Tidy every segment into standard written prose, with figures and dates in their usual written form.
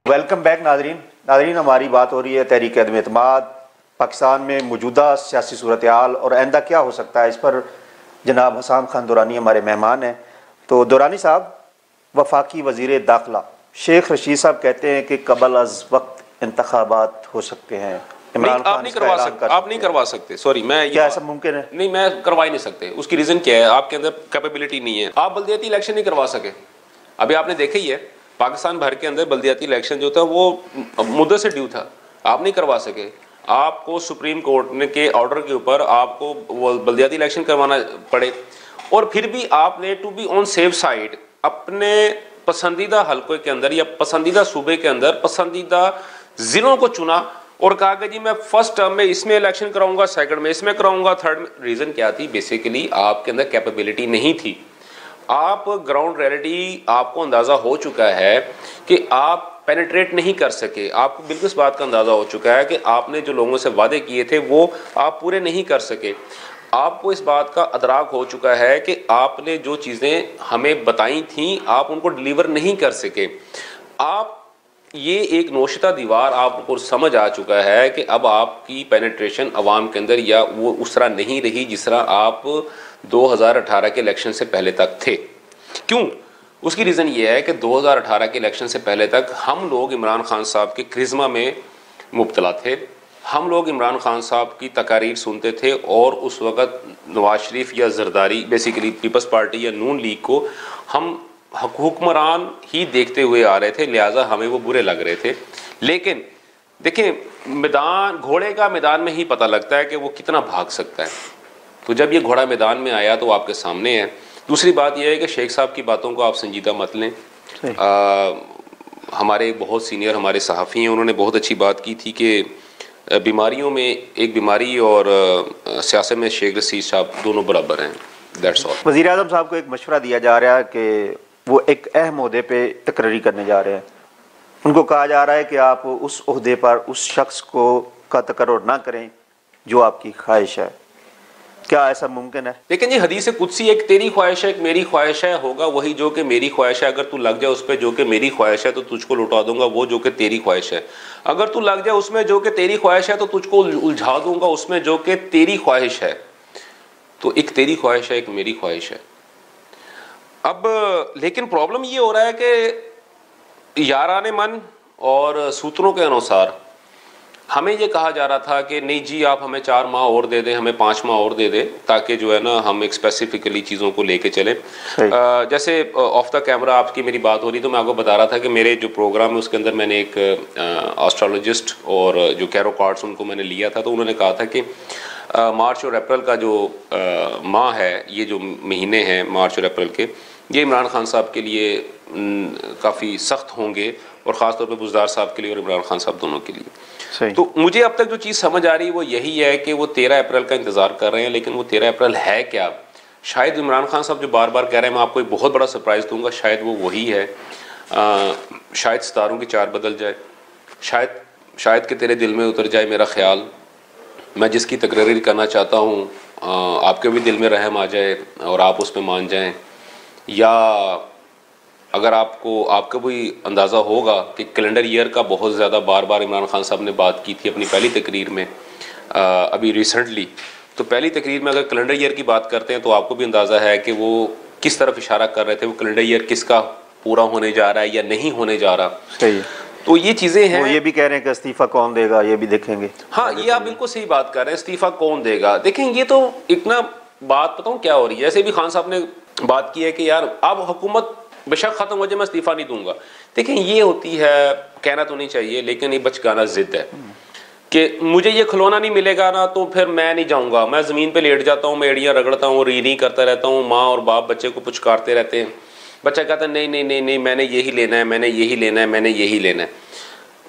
Welcome back नाज़रीन, हमारी बात हो रही है तहरीक अदम एतमाद, पाकिस्तान में मौजूदा सियासी सूरत हाल और आइंदा क्या हो सकता है, इस पर जनाब हसन खान दुरानी हमारे मेहमान हैं। तो दुरानी साहब, वफाकी वज़ीर दाखिला शेख रशीद साहब कहते हैं कि कबल अज़ वक्त इंतखाबात हो सकते हैं। इमरान खान आप नहीं करवा सकते। सॉरी, मैं क्या ऐसा मुमकिन है? नहीं, मैं करवा ही नहीं सकते। उसकी रीज़न क्या है? आपके अंदर कैपेबिलिटी नहीं है। आप बल्दियाती इलेक्शन नहीं करवा सके। अभी आपने देखा ही है, पाकिस्तान भर के अंदर बल्दियाती इलेक्शन जो था वो मुद्दत से ड्यू था, आप नहीं करवा सके। आपको सुप्रीम कोर्ट ने के ऑर्डर के ऊपर आपको वो बल्दियाती इलेक्शन करवाना पड़े, और फिर भी आपने to be on safe side अपने पसंदीदा हलके के अंदर या पसंदीदा सूबे के अंदर पसंदीदा जिलों को चुना और कहा कि जी मैं फर्स्ट टर्म में इसमें इलेक्शन कराऊंगा, सेकंड में इसमें कराऊंगा, थर्ड में। रीज़न क्या थी? बेसिकली आपके अंदर कैपेबिलिटी नहीं थी। आप ग्राउंड रियलिटी आपको अंदाज़ा हो चुका है कि आप पेनिट्रेट नहीं कर सके। आपको बिल्कुल इस बात का अंदाज़ा हो चुका है कि आपने जो लोगों से वादे किए थे वो आप पूरे नहीं कर सके। आपको इस बात का अदराक हो चुका है कि आपने जो चीज़ें हमें बताई थीं आप उनको डिलीवर नहीं कर सके। आप ये एक नौशिता दीवार आपको समझ आ चुका है कि अब आपकी पेनिट्रेशन अवाम के अंदर या वो उस तरह नहीं रही जिस तरह आप 2018 के इलेक्शन से पहले तक थे। क्यों? उसकी रीज़न ये है कि 2018 के इलेक्शन से पहले तक हम लोग इमरान खान साहब के क्रिज्मा में मुब्तला थे। हम लोग इमरान खान साहब की तकारीर सुनते थे और उस वक़्त नवाज शरीफ या जरदारी, बेसिकली पीपल्स पार्टी या नून लीग को हम हुक्मरान ही देखते हुए आ रहे थे, लिहाजा हमें वो बुरे लग रहे थे। लेकिन देखें, मैदान, घोड़े का मैदान में ही पता लगता है कि वो कितना भाग सकता है। तो जब ये घोड़ा मैदान में आया तो आपके सामने है। दूसरी बात यह है कि शेख साहब की बातों को आप संजीदा मत लें। हमारे बहुत सीनियर हमारे सहाफ़ी हैं, उन्होंने बहुत अच्छी बात की थी कि बीमारियों में एक बीमारी और सियासत में शेख रशीद साहब दोनों बराबर हैं। That's all. वज़ीर आज़म साहब को एक मशवरा दिया जा रहा है कि वो एक अहम ओहदे पे तकरीर करने जा रहे हैं। उनको कहा जा रहा है कि आप उस ओहदे पर उस शख्स को का तकर्रुर ना करें जो आपकी ख्वाहिश है। क्या ऐसा मुमकिन है? लेकिन ये हदीस कुदसी, एक तेरी ख्वाहिश है एक मेरी ख्वाहिश है, होगा वही जो कि मेरी ख्वाहिश है। अगर तू लग जाए उस पर जो कि मेरी ख्वाहिश है तो तुझको लुटा दूंगा वो जो कि तेरी ख्वाहिश है। अगर तू लग जाए उसमें जो कि तेरी ख्वाहिश है तो तुझको उलझा दूंगा उसमें जो कि तेरी ख्वाहिश है। तो एक तेरी ख्वाहिश है एक मेरी ख्वाहिश है। अब लेकिन प्रॉब्लम ये हो रहा है कि याराने मन और सूत्रों के अनुसार हमें ये कहा जा रहा था कि नहीं जी आप हमें 4 माह और दे दें, हमें 5 माह और दे दें, ताकि जो है ना हम एक स्पेसिफिकली चीज़ों को लेके चलें। जैसे ऑफ द कैमरा आपकी मेरी बात हो रही तो मैं आपको बता रहा था कि मेरे जो प्रोग्राम है उसके अंदर मैंने एक एस्ट्रोलॉजिस्ट और जो कैरो कार्ड्स उनको मैंने लिया था, तो उन्होंने कहा था कि मार्च और अप्रैल का जो माह है, ये जो महीने हैं मार्च और अप्रैल के, ये इमरान खान साहब के लिए काफ़ी सख्त होंगे और ख़ासतौर पर बुज़दार साहब के लिए और इमरान खान साहब दोनों के लिए। तो मुझे अब तक जो चीज़ समझ आ रही है वो यही है कि वो 13 अप्रैल का इंतज़ार कर रहे हैं, लेकिन वो 13 अप्रैल है क्या? शायद इमरान खान साहब जो बार बार कह रहे हैं, मैं आपको एक बहुत बड़ा सरप्राइज़ दूंगा, शायद वो वही है। शायद सितारों की चार बदल जाए, शायद कि तेरे दिल में उतर जाए मेरा ख्याल, मैं जिसकी तकरीर करना चाहता हूँ आपके भी दिल में रहम आ जाए और आप उसमें मान जाएं। या अगर आपको भी अंदाज़ा होगा कि कैलेंडर ईयर का बहुत ज़्यादा बार बार इमरान खान साहब ने बात की थी अपनी पहली तकरीर में अभी रिसेंटली। तो पहली तकरीर में अगर कैलेंडर ईयर की बात करते हैं तो आपको भी अंदाज़ा है कि वो किस तरफ इशारा कर रहे थे, वो कैलेंडर ईयर किसका पूरा होने जा रहा है या नहीं होने जा रहा। सही है। तो ये चीज़ें हैं। वो ये भी कह रहे हैं कि इस्तीफ़ा कौन देगा, ये भी देखेंगे। हाँ, ये आप बिल्कुल सही बात कर रहे हैं, इस्तीफ़ा कौन देगा। देखें, ये तो एक ना बात बताऊँ क्या हो रही है। जैसे भी खान साहब ने बात की है कि यार अब हुकूमत बेशक ख़त्म हो जाए मैं इस्तीफ़ा नहीं दूंगा। देखें, ये होती है, कहना तो नहीं चाहिए लेकिन ये बचकाना ज़िद है कि मुझे ये खिलौना नहीं मिलेगा ना तो फिर मैं नहीं जाऊँगा। मैं ज़मीन पे लेट जाता हूँ, मैं एड़ियाँ रगड़ता हूँ, री करता रहता हूँ, माँ और बाप बच्चे को पुचकारते रहते हैं। बच्चा कहता है नहीं नहीं नहीं नहीं मैंने यही लेना है, मैंने यही लेना है, मैंने यही लेना है।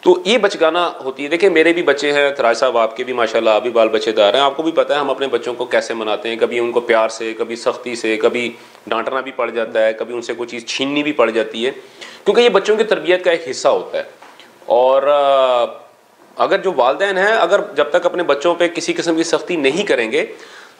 तो ये बचगाना होती है। देखिए, मेरे भी बच्चे हैं, थराज साहब आपके भी माशाल्लाह, आप भी बाल बच्चेदार हैं, आपको भी पता है हम अपने बच्चों को कैसे मनाते हैं। कभी उनको प्यार से, कभी सख्ती से, कभी डांटना भी पड़ जाता है, कभी उनसे कोई चीज़ छीननी भी पड़ जाती है, क्योंकि ये बच्चों की तरबियत का एक हिस्सा होता है। और अगर जो वालिदैन हैं, अगर जब तक अपने बच्चों पे किसी किस्म की सख्ती नहीं करेंगे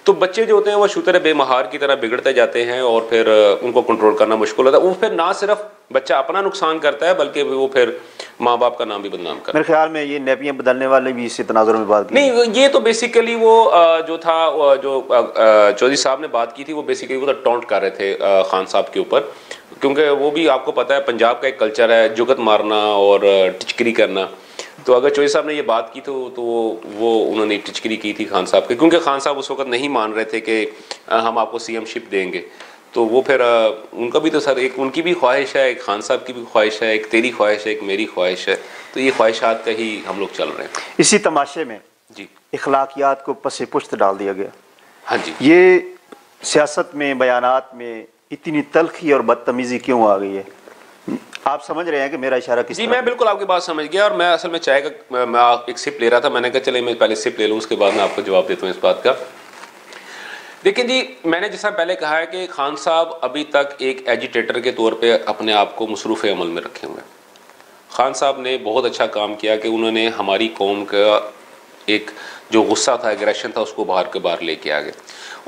तो बच्चे जो होते हैं वो शुतर बेमहार की तरह बिगड़ते जाते हैं और फिर उनको कंट्रोल करना मुश्किल होता है। वो फिर ना सिर्फ बच्चा अपना नुकसान करता है बल्कि वो फिर माँ बाप का नाम भी बदनाम करता है। मेरे ख्याल में ये नेपियां बदलने वाले भी इससे तनाजुर में बात की नहीं, ये तो बेसिकली वो जो था जो चौधरी साहब ने बात की थी वो बेसिकली वो तो टॉन्ट कर रहे थे खान साहब के ऊपर, क्योंकि वो भी आपको पता है पंजाब का एक कल्चर है जुगत मारना और टिचकरी करना। तो अगर चौधरी साहब ने ये बात की तो वो उन्होंने टिचकरी की थी खान साहब के, क्योंकि खान साहब उस वक्त नहीं मान रहे थे कि हम आपको सीएमशिप देंगे। तो वो फिर उनका भी तो सर एक उनकी भी ख्वाहिश है, एक खान साहब की भी ख्वाहिश है, एक तेरी ख्वाहिश है, एक मेरी ख्वाहिश है। तो ये ख्वाहिशात का ही हम लोग चल रहे हैं। इसी तमाशे में जी इखलाकियात को पसे पुश्त डाल दिया गया। हाँ जी, ये सियासत में बयानात में इतनी तल्खी और बदतमीजी क्यों आ गई है? आप समझ रहे हैं कि मेरा इशारा किस जी तरफ? मैं बिल्कुल आपकी बात समझ गया। और मैं असल में चाय का मैं एक सिप ले रहा था, मैंने कहा चले मैं पहले सिप ले लूँ उसके बाद मैं आपको जवाब देता हूँ इस बात का। देखिए जी, मैंने जैसा पहले कहा है कि खान साहब अभी तक एक एजिटेटर के तौर पे अपने आप को मसरूफ़ अमल में रखे हुए हैं। खान साहब ने बहुत अच्छा काम किया कि उन्होंने हमारी कौम का एक जो गुस्सा था, एग्रेशन था, उसको बाहर के बाहर लेके आ गए।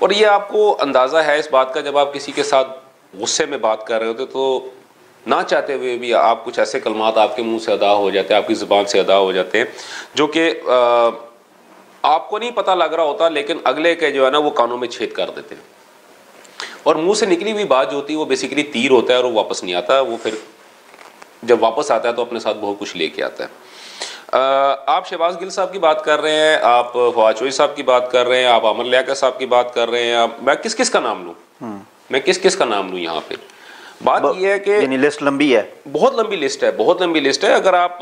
और ये आपको अंदाज़ा है इस बात का जब आप किसी के साथ गुस्से में बात कर रहे होते तो ना चाहते हुए भी आप कुछ ऐसे कलमात आपके मुंह से अदा हो जाते हैं, आपकी ज़ुबान से अदा हो जाते हैं जो कि आपको नहीं पता लग रहा होता, लेकिन अगले के जो है ना वो कानों में छेद कर देते हैं। और मुंह से निकली हुई बात जो होती है वो बेसिकली तीर होता है और वो वापस नहीं आता। वो फिर जब वापस आता है तो अपने साथ बहुत कुछ लेके आता है। आप शहबाज गिल साहब की बात कर रहे हैं, आप फवाद चौधरी साहब की बात कर रहे हैं, आप अमर लियाकत साहब की बात कर रहे हैं। मैं किस किस का नाम लूँ? मैं किस किस का नाम लूँ? यहाँ पे बात यह है कि यानी लिस्ट लंबी है, बहुत लंबी लिस्ट है, बहुत लंबी लिस्ट है। अगर आप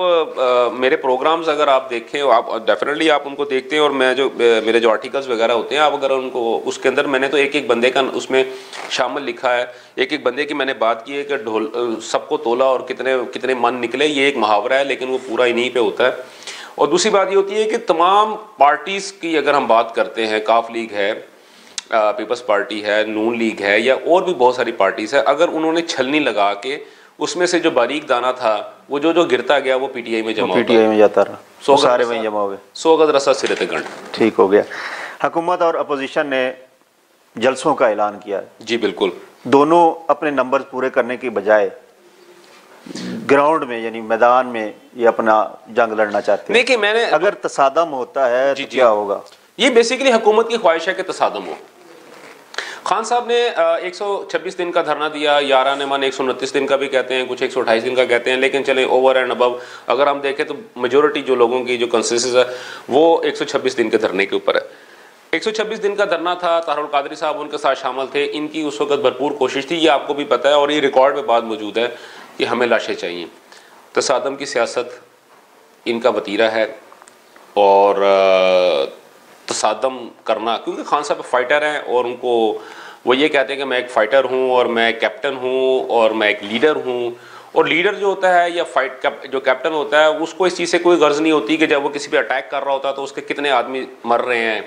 मेरे प्रोग्राम्स अगर आप देखें, आप डेफिनेटली आप उनको देखते हैं और मैं जो मेरे जो आर्टिकल्स वगैरह होते हैं, आप अगर उनको उसके अंदर मैंने तो एक एक बंदे का उसमें शामिल लिखा है, एक एक बंदे की मैंने बात की है कि ढोल सबको तोला और कितने कितने मन निकले। ये एक मुहावरा है लेकिन वो पूरा इन्हीं पे होता है। और दूसरी बात ये होती है कि तमाम पार्टीज़ की अगर हम बात करते हैं, काफ लीग है, पीपल्स पार्टी है, नून लीग है, या और भी बहुत सारी पार्टीज है, अगर उन्होंने छलनी लगा के उसमें से जो बारीक दाना था वो जो गिरता गया वो पीटीआई में जमा पीटीआई में जाता रहा, सौ सारे वहीं जमा हो गए, 100 गज रस्सा सिरे तक गंढ। ठीक हो गया। हुकूमत और अपोजिशन ने जलसों का ऐलान किया है। जी बिल्कुल, दोनों अपने नंबर पूरे करने की बजाय ग्राउंड में यानी मैदान में ये अपना जंग लड़ना चाहते हैं। देखिए मैंने अगर तसादम होता है तो क्या होगा? ये बेसिकली हुकूमत की ख्वाहिश है कि तसादम हो। खान साहब ने 126 दिन का धरना दिया, यारा ने मन 129 दिन का भी कहते हैं, कुछ 128 दिन का कहते हैं, लेकिन चले ओवर एंड अबव अगर हम देखें तो मेजोरिटी जो लोगों की जो कंसेंसस है वो 126 दिन के धरने के ऊपर है। 126 दिन का धरना था, तारुल कादरी साहब उनके साथ शामिल थे। इनकी उस वक्त भरपूर कोशिश थी, ये आपको भी पता है और ये रिकॉर्ड पे बात मौजूद है कि हमें लाशें चाहिए। तसादम की सियासत इनका वतीरा है और तसादम करना, क्योंकि खान साहब फाइटर हैं और उनको वो ये कहते हैं कि मैं एक फ़ाइटर हूँ और मैं कैप्टन हूँ और मैं एक लीडर हूँ। और लीडर जो होता है या जो कैप्टन होता है उसको इस चीज़ से कोई गर्ज नहीं होती कि जब वो किसी पे अटैक कर रहा होता है तो उसके कितने आदमी मर रहे हैं।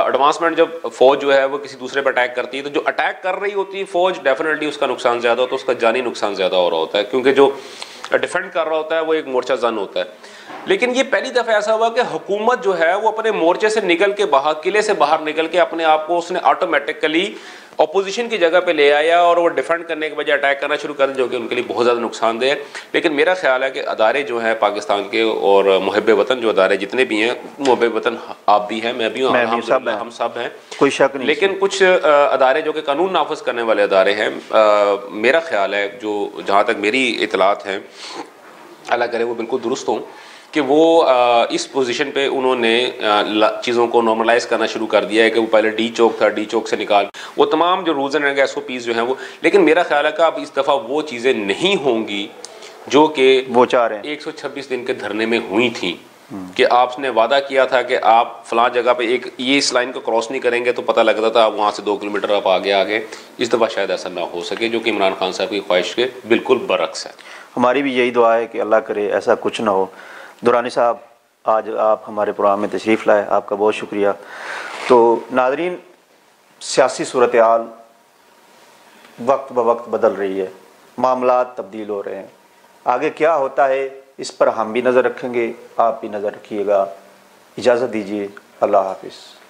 एडवांसमेंट जब फौज जो है वो किसी दूसरे पर अटैक करती है तो जो अटैक कर रही होती है फौज डेफिनेटली उसका नुकसान ज़्यादा होता है, उसका जानी नुकसान ज़्यादा हो रहा होता है, क्योंकि जो डिफेंड कर रहा होता है वो एक मोर्चा जन होता है। लेकिन ये पहली दफ़ा ऐसा हुआ कि हुकूमत जो है वो अपने मोर्चे से निकल के बाहर, किले से बाहर निकल के अपने आप को उसने ऑटोमेटिकली अपोजिशन की जगह पे ले आया और वो डिफेंड करने के बजाय अटैक करना शुरू कर दिया, जो कि उनके लिए बहुत ज़्यादा नुकसानदेह है। लेकिन मेरा ख्याल है कि अदारे जो हैं पाकिस्तान के और मुहब्बे वतन जो अदारे जितने भी हैं, मुहब्बे वतन आप भी हैं, मैं भी हूँ, हम सब हैं, कोई शक नहीं। लेकिन कुछ अदारे जो कि कानून नाफिज करने वाले अदारे हैं, मेरा ख्याल है जो जहाँ तक मेरी इतलात हैं, अल्लाह करे वो बिल्कुल दुरुस्त हों, कि वो इस पोजीशन पे उन्होंने चीज़ों को नॉर्मलाइज करना शुरू कर दिया है कि वो पहले डी चौक था, डी चौक से निकाल वो तमाम जो रूल्स एंड SOPs जो हैं वो। लेकिन मेरा ख्याल है कि अब इस दफ़ा वो चीज़ें नहीं होंगी जो कि वो चाह रहे हैं 126 दिन के धरने में हुई थी, कि आपने वादा किया था कि आप फलां जगह पे एक ये इस लाइन को क्रॉस नहीं करेंगे तो पता लगता था आप वहाँ से 2 किलोमीटर आप आगे आ गए। इस दफ़ा शायद ऐसा ना हो सके, जो कि इमरान खान साहब की ख्वाहिश के बिल्कुल बरक्स है। हमारी भी यही दुआ है कि अल्लाह करे ऐसा कुछ ना हो। दुरानी साहब, आज आप हमारे प्रोग्राम में तशरीफ़ लाए, आपका बहुत शुक्रिया। तो नाज़रीन, सियासी सूरत हाल वक्त ब वक्त बदल रही है, मामलात तब्दील हो रहे हैं, आगे क्या होता है इस पर हम भी नज़र रखेंगे, आप भी नज़र रखिएगा। इजाज़त दीजिए, अल्लाह हाफिज़।